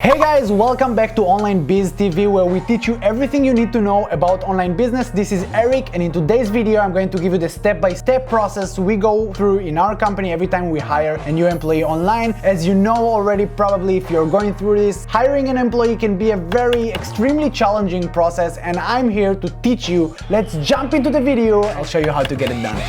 Hey guys, welcome back to Online Biz TV, where we teach you everything you need to know about online business. This is Eric, and in today's video I'm going to give you the step-by-step process we go through in our company every time we hire a new employee online. As you know already, probably if you're going through this, hiring an employee can be a very extremely challenging process, and I'm here to teach you. Let's jump into the video. I'll show you how to get it done.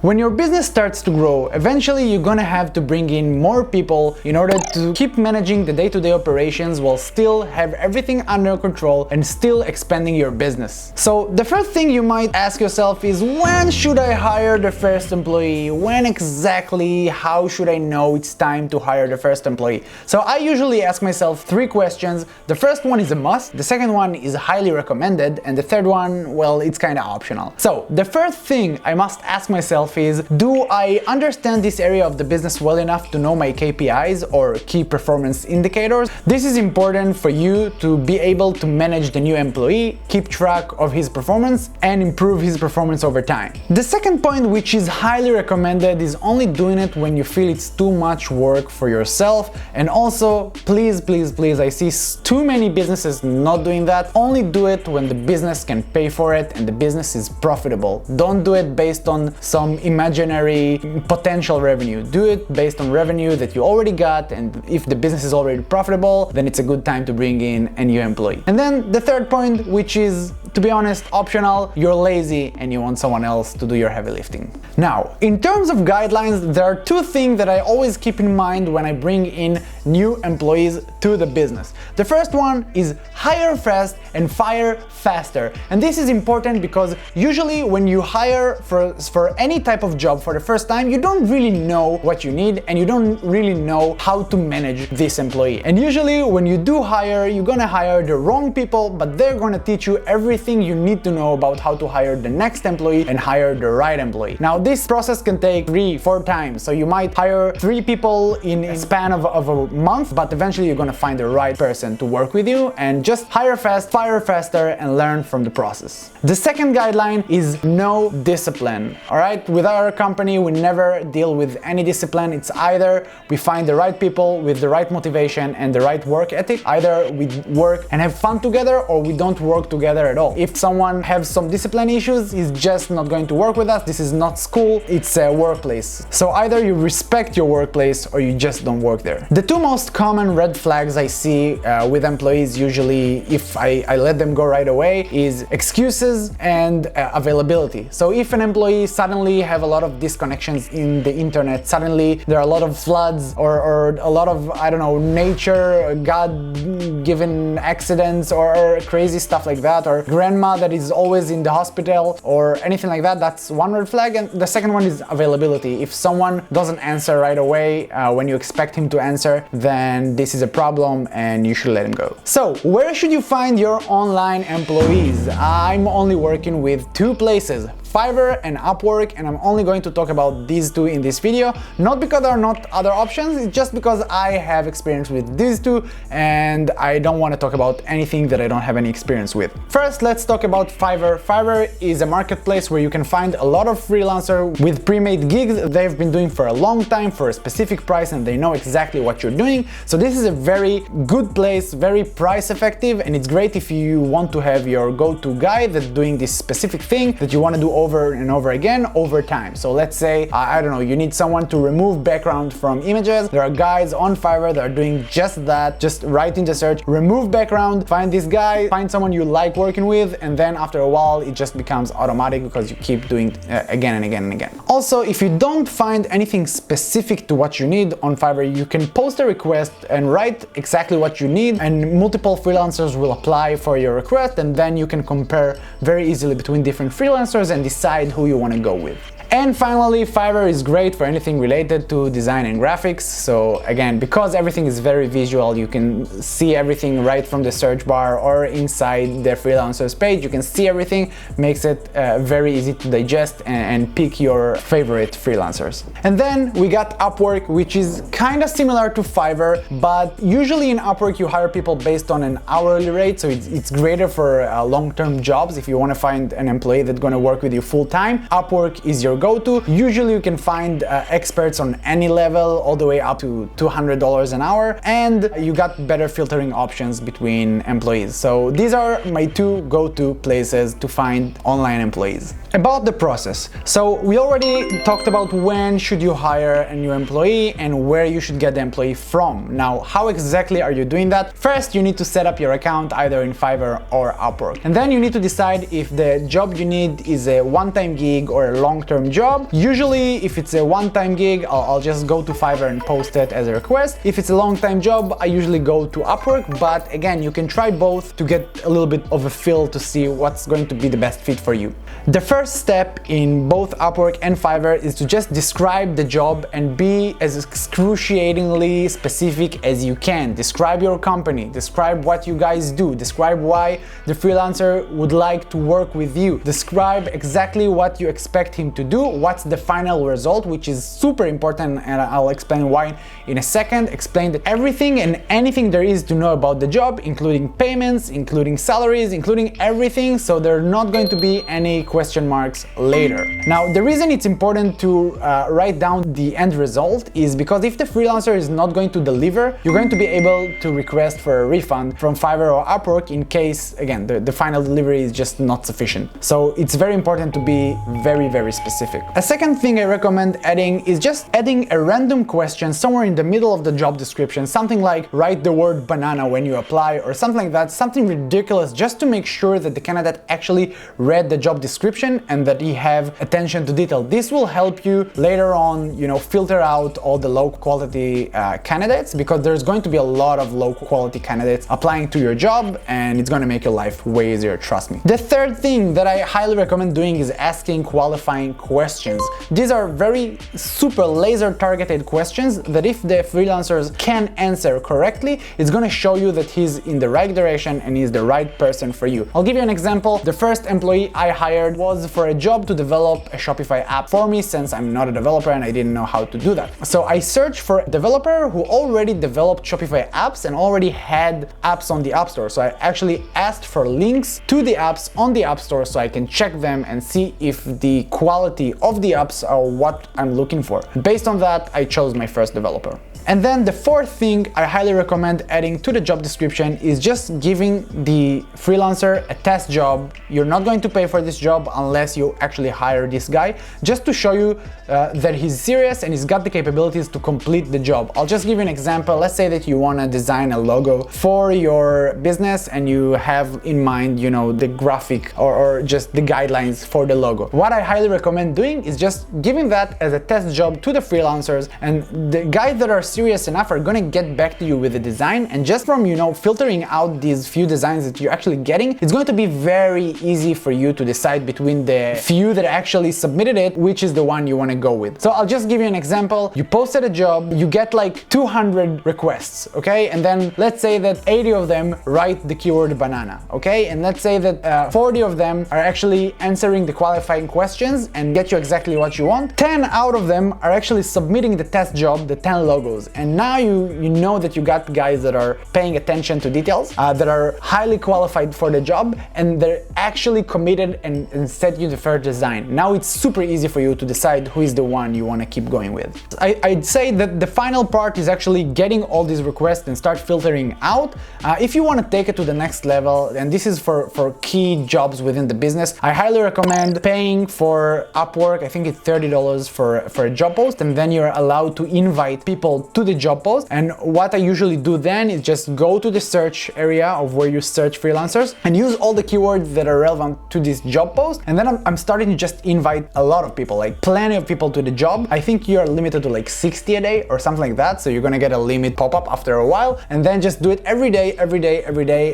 When your business starts to grow, eventually you're gonna have to bring in more people in order to keep managing the day-to-day operations while still have everything under control and still expanding your business. So the first thing you might ask yourself is, when should I hire the first employee? When exactly? How should I know it's time to hire the first employee? So I usually ask myself three questions. The first one is a must, the second one is highly recommended, and the third one, well, it's kind of optional. So the first thing I must ask myself is, do I understand this area of the business well enough to know my KPIs or key performance indicators? This is important for you to be able to manage the new employee, keep track of his performance, and improve his performance over time. The second point, which is highly recommended, is only doing it when you feel it's too much work for yourself. And also, please, I see too many businesses not doing that. Only do it when the business can pay for it and the business is profitable. Don't do it based on some imaginary potential revenue. Do it based on revenue that you already got, and if the business is already profitable, then it's a good time to bring in a new employee. And then the third point, which is, to be honest, optional, you're lazy and you want someone else to do your heavy lifting. Now, in terms of guidelines, there are two things that I always keep in mind when I bring in new employees to the business. The first one is hire fast and fire faster. And this is important because usually when you hire for any type of job for the first time, you don't really know what you need and you don't really know how to manage this employee. And usually when you do hire, you're gonna hire the wrong people, but they're gonna teach you everything you need to know about how to hire the next employee and hire the right employee. Now, this process can take 3-4 times. So you might hire 3 people in a span of a month, but eventually you're gonna find the right person to work with you, and just hire fast, fire faster, and learn from the process. The second guideline is no discipline. All right, with our company, we never deal with any discipline. It's either we find the right people with the right motivation and the right work ethic. Either we work and have fun together, or we don't work together at all. If someone has some discipline issues, he's just not going to work with us. This is not school, it's a workplace. So either you respect your workplace or you just don't work there. The two most common red flags I see with employees, usually if I let them go right away, is excuses and availability. So if an employee suddenly have a lot of disconnections in the internet, suddenly there are a lot of floods or a lot of, I don't know, nature, God-given accidents or crazy stuff like that, or grandma that is always in the hospital or anything like that, that's one red flag. And the second one is availability. If someone doesn't answer right away when you expect him to answer, then this is a problem and you should let him go. So where should you find your online employees? I'm only working with 2 places, Fiverr and Upwork, and I'm only going to talk about these 2 in this video, not because there are not other options, it's just because I have experience with these 2 and I don't want to talk about anything that I don't have any experience with. First, let's talk about Fiverr. Fiverr is a marketplace where you can find a lot of freelancers with pre-made gigs they've been doing for a long time for a specific price, and they know exactly what you're doing. So this is a very good place, very price effective, and it's great if you want to have your go-to guy that's doing this specific thing that you want to do over and over again over time. So let's say, I don't know, you need someone to remove background from images. There are guys on Fiverr that are doing just that. Just write in the search, remove background, find this guy, find someone you like working with, and then after a while it just becomes automatic because you keep doing it again and again and again. Also, if you don't find anything specific to what you need on Fiverr, you can post a request and write exactly what you need, and multiple freelancers will apply for your request, and then you can compare very easily between different freelancers and decide who you want to go with. And finally, Fiverr is great for anything related to design and graphics. So again, because everything is very visual, you can see everything right from the search bar or inside the freelancers page. You can see everything, makes it very easy to digest and pick your favorite freelancers. And then we got Upwork, which is kind of similar to Fiverr, but usually in Upwork you hire people based on an hourly rate. So it's greater for long-term jobs. If you want to find an employee that's going to work with you full-time, Upwork is your go to. Usually you can find experts on any level, all the way up to $200 an hour, and you got better filtering options between employees. So these are my two go-to places to find online employees. About the process. So we already talked about when should you hire a new employee and where you should get the employee from. Now, how exactly are you doing that? First, you need to set up your account either in Fiverr or Upwork. And then you need to decide if the job you need is a one-time gig or a long-term job. Usually, if it's a one-time gig, I'll just go to Fiverr and post it as a request. If it's a long-time job, I usually go to Upwork, but again, you can try both to get a little bit of a feel to see what's going to be the best fit for you. The first step in both Upwork and Fiverr is to just describe the job and be as excruciatingly specific as you can. Describe your company, describe what you guys do, describe why the freelancer would like to work with you, describe exactly what you expect him to do, what's the final result, which is super important, and I'll explain why in a second. Explain that everything and anything there is to know about the job, including payments, including salaries, including everything, so there are not going to be any question marks later. Now, the reason it's important to write down the end result is because if the freelancer is not going to deliver, you're going to be able to request for a refund from Fiverr or Upwork in case, again, the final delivery is just not sufficient. So it's very important to be very, very specific. A second thing I recommend adding is just adding a random question somewhere in the middle of the job description, something like write the word banana when you apply or something like that, something ridiculous, just to make sure that the candidate actually read the job description and that he have attention to detail. This will help you later on, filter out all the low quality candidates, because there's going to be a lot of low quality candidates applying to your job, and it's going to make your life way easier, trust me. The third thing that I highly recommend doing is asking qualifying questions. These are very super laser targeted questions that if the freelancers can answer correctly, it's going to show you that he's in the right direction and he's the right person for you. I'll give you an example. The first employee I hired was for a job to develop a Shopify app for me, since I'm not a developer and I didn't know how to do that. So I searched for a developer who already developed Shopify apps and already had apps on the App Store. So I actually asked for links to the apps on the App Store so I can check them and see if the quality of the apps are what I'm looking for. Based on that, I chose my first developer. And then the fourth thing I highly recommend adding to the job description is just giving the freelancer a test job. You're not going to pay for this job unless you actually hire this guy, just to show you that he's serious and he's got the capabilities to complete the job. I'll just give you an example. Let's say that you want to design a logo for your business and you have in mind, the graphic or just the guidelines for the logo. What I highly recommend doing is just giving that as a test job to the freelancers, and the guys that are serious enough are gonna get back to you with the design, and just from filtering out these few designs that you're actually getting, it's going to be very easy for you to decide between the few that actually submitted it, which is the one you want to go with. So I'll just give you an example. You posted a job, you get like 200 requests, okay? And then let's say that 80 of them write the keyword banana, okay? And let's say that 40 of them are actually answering the qualifying questions and get you exactly what you want. 10 out of them are actually submitting the test job, the 10 logos. And now you know that you got guys that are paying attention to details, that are highly qualified for the job, and they're actually committed and set you the first design. Now it's super easy for you to decide who is the one you want to keep going with. I'd say that the final part is actually getting all these requests and start filtering out. If you want to take it to the next level, and this is for key jobs within the business, I highly recommend paying for Upwork. I think it's $30 for a job post, and then you're allowed to invite people to the job post. And what I usually do then is just go to the search area of where you search freelancers and use all the keywords that are relevant to this job post. And then I'm starting to just invite a lot of people, like plenty of people to the job. I think you're limited to like 60 a day or something like that. So you're gonna get a limit pop up after a while, and then just do it every day.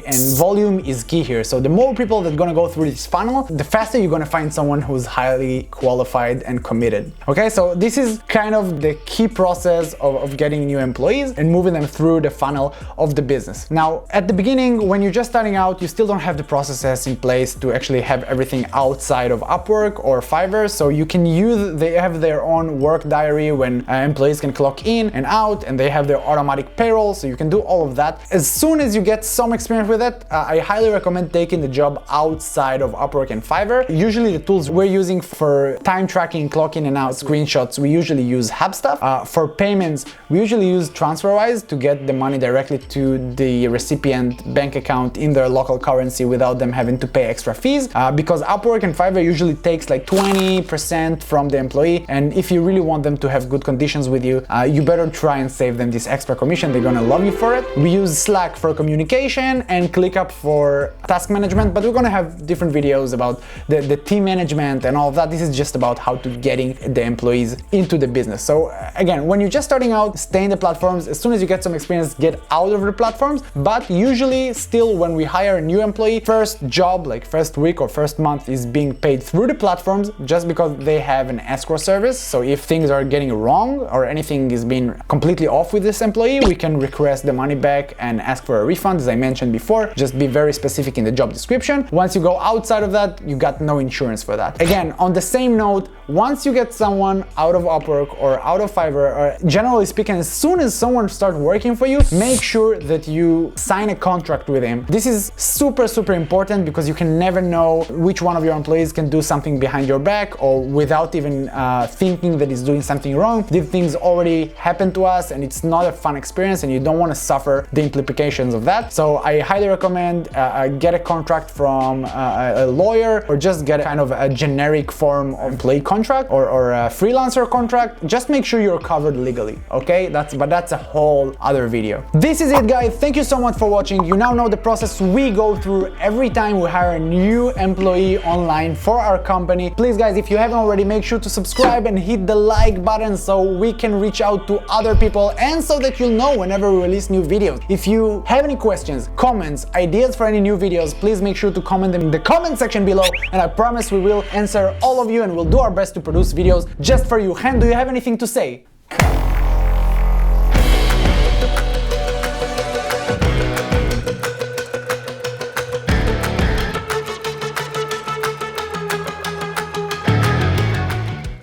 And volume is key here. So the more people that are gonna go through this funnel, the faster you're gonna find someone who's highly qualified and committed. Okay, so this is kind of the key process of getting new employees and moving them through the funnel of the business. Now, at the beginning, when you're just starting out, you still don't have the processes in place to actually have everything outside outside of Upwork or Fiverr, so you can they have their own work diary when employees can clock in and out, and they have their automatic payroll, so you can do all of that. As soon as you get some experience with it, I highly recommend taking the job outside of Upwork and Fiverr. Usually the tools we're using for time tracking, clock in and out, screenshots, we usually use HubStuff. For payments, we usually use TransferWise to get the money directly to the recipient bank account in their local currency without them having to pay extra fees, because Upwork and Fiverr usually takes like 20% from the employee, and if you really want them to have good conditions with you, you better try and save them this extra commission. They're gonna love you for it. We use Slack for communication and ClickUp for task management, but we're gonna have different videos about the team management and all of that. This is just about how to getting the employees into the business. So again, when you're just starting out, stay in the platforms. As soon as you get some experience, get out of the platforms. But usually still when we hire a new employee, first job, like first week or first month, is being paid through the platforms just because they have an escrow service. So if things are getting wrong or anything is being completely off with this employee, we can request the money back and ask for a refund, as I mentioned before. Just be very specific in the job description. Once you go outside of that, you got no insurance for that. Again, on the same note, once you get someone out of Upwork or out of Fiverr, or generally speaking, as soon as someone starts working for you, make sure that you sign a contract with him. This is super important because you can never know which one of your employees can do something behind your back or without even thinking that he's doing something wrong. These things already happened to us, and it's not a fun experience, and you don't want to suffer the implications of that. So I highly recommend get a contract from a lawyer, or just get a kind of a generic form of employee contract or a freelancer contract. Just make sure you're covered legally, okay? But that's a whole other video. This is it, guys. Thank you so much for watching. You now know the process we go through every time we hire a new employee online for our company. Please, guys, if you haven't already, make sure to subscribe and hit the like button so we can reach out to other people, and so that you'll know whenever we release new videos. If you have any questions, comments, ideas for any new videos, please make sure to comment them in the comment section below, and I promise we will answer all of you, and we'll do our best to produce videos just for you. Hen, do you have anything to say?